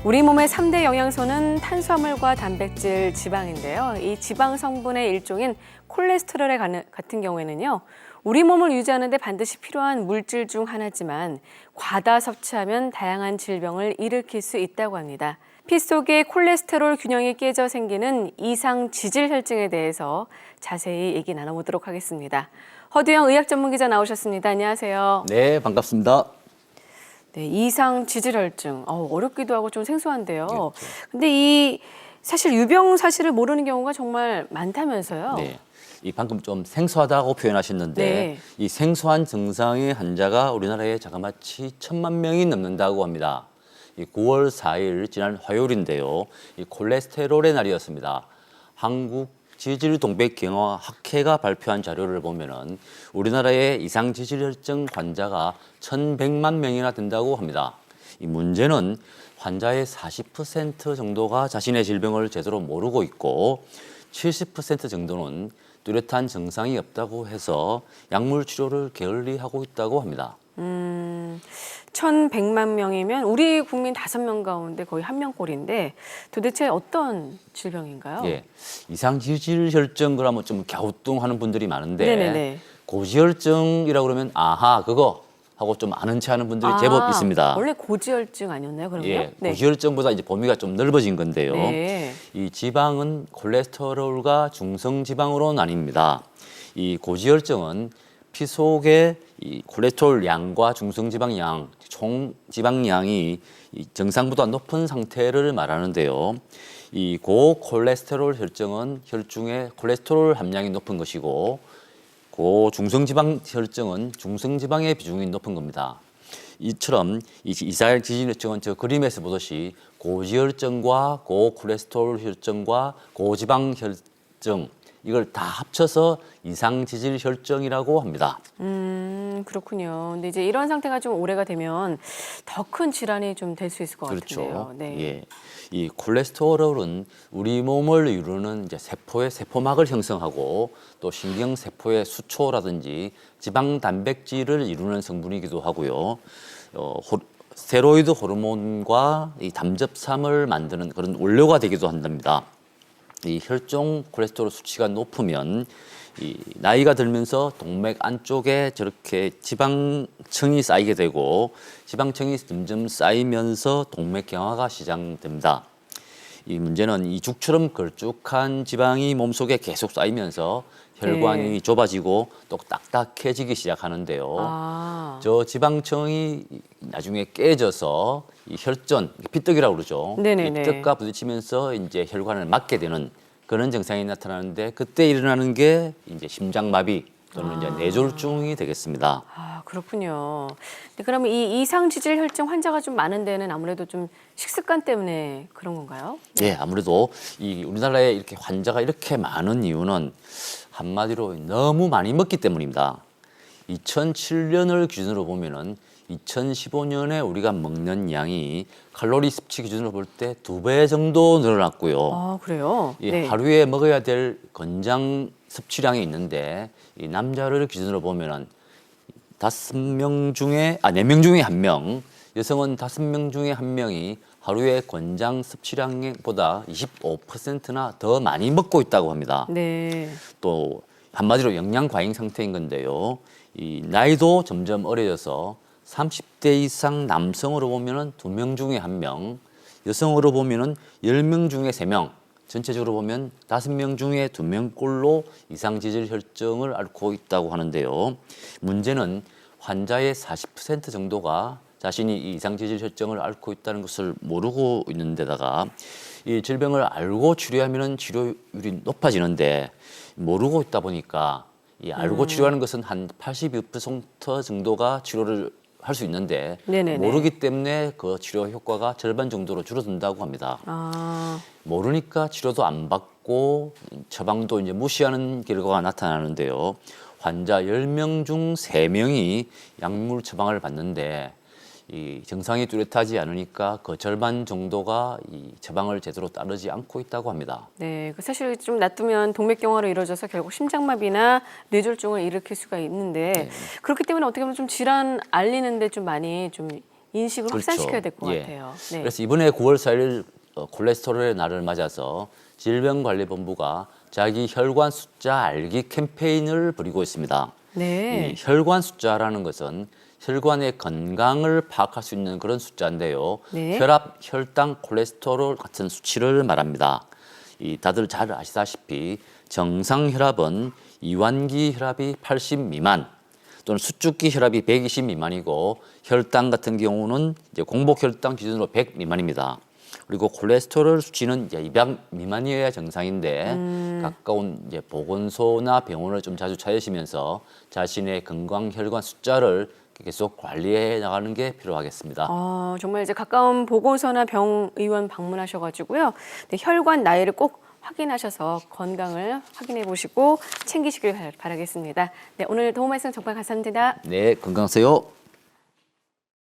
우리 몸의 3대 영양소는 탄수화물과 단백질, 지방인데요. 이 지방 성분의 일종인 콜레스테롤 같은 경우에는요. 우리 몸을 유지하는 데 반드시 필요한 물질 중 하나지만 과다 섭취하면 다양한 질병을 일으킬 수 있다고 합니다. 피 속의 콜레스테롤 균형이 깨져 생기는 이상 지질 혈증에 대해서 자세히 얘기 나눠보도록 하겠습니다. 허두영 의학 전문 기자 나오셨습니다. 안녕하세요. 네, 반갑습니다. 네, 이상 지질혈증 어렵기도 하고 좀 생소한데요. 그렇죠. 근데 이 사실 유병 사실을 모르는 경우가 정말 많다면서요. 네, 이 방금 좀 생소하다고 표현하셨는데 네. 이 생소한 증상의 환자가 우리나라에 자그마치 1,000만 명이 넘는다고 합니다. 이 9월 4일 지난 화요일인데요. 이 콜레스테롤의 날이었습니다. 한국 지질동백경화학회가 발표한 자료를 보면은 우리나라의 이상 지질혈증 환자가 1,100만 명이나 된다고 합니다. 이 문제는 환자의 40% 정도가 자신의 질병을 제대로 모르고 있고 70% 정도는 뚜렷한 증상이 없다고 해서 약물 치료를 게을리하고 있다고 합니다. 1,100만 명이면 우리 국민 5명 가운데 거의 1명꼴인데 도대체 어떤 질병인가요? 예, 이상 지질혈증 그러면 좀 갸우뚱하는 분들이 많은데 네네네. 고지혈증이라고 그러면 아하 그거 하고 좀 아는 체 하는 분들이 제법 있습니다. 원래 고지혈증 아니었나요, 그럼요? 예, 네. 고지혈증보다 이제 범위가 좀 넓어진 건데요. 네. 이 지방은 콜레스테롤과 중성지방으로 나뉩니다. 이 고지혈증은 피 속의 이 콜레스테롤 양과 중성지방 양, 총 지방량이 이 정상보다 높은 상태를 말하는데요. 이 고콜레스테롤 혈증은 혈중에 콜레스테롤 함량이 높은 것이고 고중성지방 혈증은 중성지방의 비중이 높은 겁니다. 이처럼 이상 지질혈증은 저 그림에서 보듯이 고지혈증과 고콜레스테롤 혈증과 고지방 혈증 이걸 다 합쳐서 이상 지질혈증이라고 합니다. 그렇군요. 근데 이제 이런 상태가 좀 오래가 되면 더 큰 질환이 좀 될 수 있을 것 그렇죠. 같은데요. 네. 예. 이 콜레스테롤은 우리 몸을 이루는 이제 세포의 세포막을 형성하고 또 신경 세포의 수초라든지 지방 단백질을 이루는 성분이기도 하고요. 스테로이드 호르몬과 이 담즙삼을 만드는 그런 원료가 되기도 한답니다. 이 혈중 콜레스테롤 수치가 높으면 이 나이가 들면서 동맥 안쪽에 저렇게 지방층이 쌓이게 되고 지방층이 점점 쌓이면서 동맥경화가 시작됩니다. 이 문제는 이 죽처럼 걸쭉한 지방이 몸속에 계속 쌓이면서 혈관이 네. 좁아지고 또 딱딱해지기 시작하는데요. 저 지방층이 나중에 깨져서 이 혈전, 피떡이라고 그러죠. 네네네. 이 피떡과 부딪히면서 이제 혈관을 막게 되는 그런 증상이 나타나는데 그때 일어나는 게 이제 심장마비 또는 이제 뇌졸중이 되겠습니다. 그렇군요. 네, 그러면 이 이상 지질혈증 환자가 좀 많은 데는 아무래도 좀 식습관 때문에 그런 건가요? 네, 아무래도 이 우리나라에 이렇게 환자가 이렇게 많은 이유는 한마디로 너무 많이 먹기 때문입니다. 2007년을 기준으로 보면은 2015년에 우리가 먹는 양이 칼로리 섭취 기준으로 볼 때 2배 정도 늘어났고요. 그래요? 이 네. 하루에 먹어야 될 권장 섭취량이 있는데 이 남자를 기준으로 보면은 4명 중에 1명, 여성은 5명 중에 1명이 하루에 권장 섭취량보다 25%나 더 많이 먹고 있다고 합니다. 네. 또 한마디로 영양 과잉 상태인 건데요. 이 나이도 점점 어려져서 30대 이상 남성으로 보면은 2명 중에 1명, 여성으로 보면은 10명 중에 3명, 전체적으로 보면 5명 중에 2명꼴로 이상 지질혈증을 앓고 있다고 하는데요. 문제는 환자의 40% 정도가 자신이 이 이상 지질혈증을 앓고 있다는 것을 모르고 있는 데다가 이 질병을 알고 치료하면 치료율이 높아지는데 모르고 있다 보니까 이 알고 치료하는 것은 한 82% 정도가 치료를 할 수 있는데 네네네. 모르기 때문에 그 치료 효과가 절반 정도로 줄어든다고 합니다. 모르니까 치료도 안 받고 처방도 이제 무시하는 결과가 나타나는데요. 환자 10명 중 3명이 약물 처방을 받는데 이 증상이 뚜렷하지 않으니까 그 절반 정도가 이 처방을 제대로 따르지 않고 있다고 합니다. 네, 사실 좀 놔두면 동맥경화로 이루어져서 결국 심장마비나 뇌졸중을 일으킬 수가 있는데 그렇기 때문에 어떻게 보면 좀 질환 알리는데 좀 많이 좀 인식을 그렇죠. 확산시켜야 될 것 예. 같아요. 네. 그래서 이번에 9월 4일 콜레스테롤의 날을 맞아서 질병관리본부가 자기 혈관 숫자 알기 캠페인을 벌이고 있습니다. 네. 이 혈관 숫자라는 것은 혈관의 건강을 파악할 수 있는 그런 숫자인데요. 네. 혈압, 혈당, 콜레스테롤 같은 수치를 말합니다. 다들 잘 아시다시피 정상 혈압은 이완기 혈압이 80 미만 또는 수축기 혈압이 120 미만이고 혈당 같은 경우는 이제 공복 혈당 기준으로 100 미만입니다. 그리고 콜레스테롤 수치는 이제 200 미만이어야 정상인데 가까운 이제 보건소나 병원을 좀 자주 찾으시면서 자신의 건강 혈관 숫자를 계속 관리해 나가는 게 필요하겠습니다. 정말 이제 가까운 보건소나 병의원 방문하셔가지고요. 네, 혈관 나이를 꼭 확인하셔서 건강을 확인해 보시고 챙기시길 바라겠습니다. 네, 오늘 도움 말씀 정말 감사합니다. 네, 건강하세요.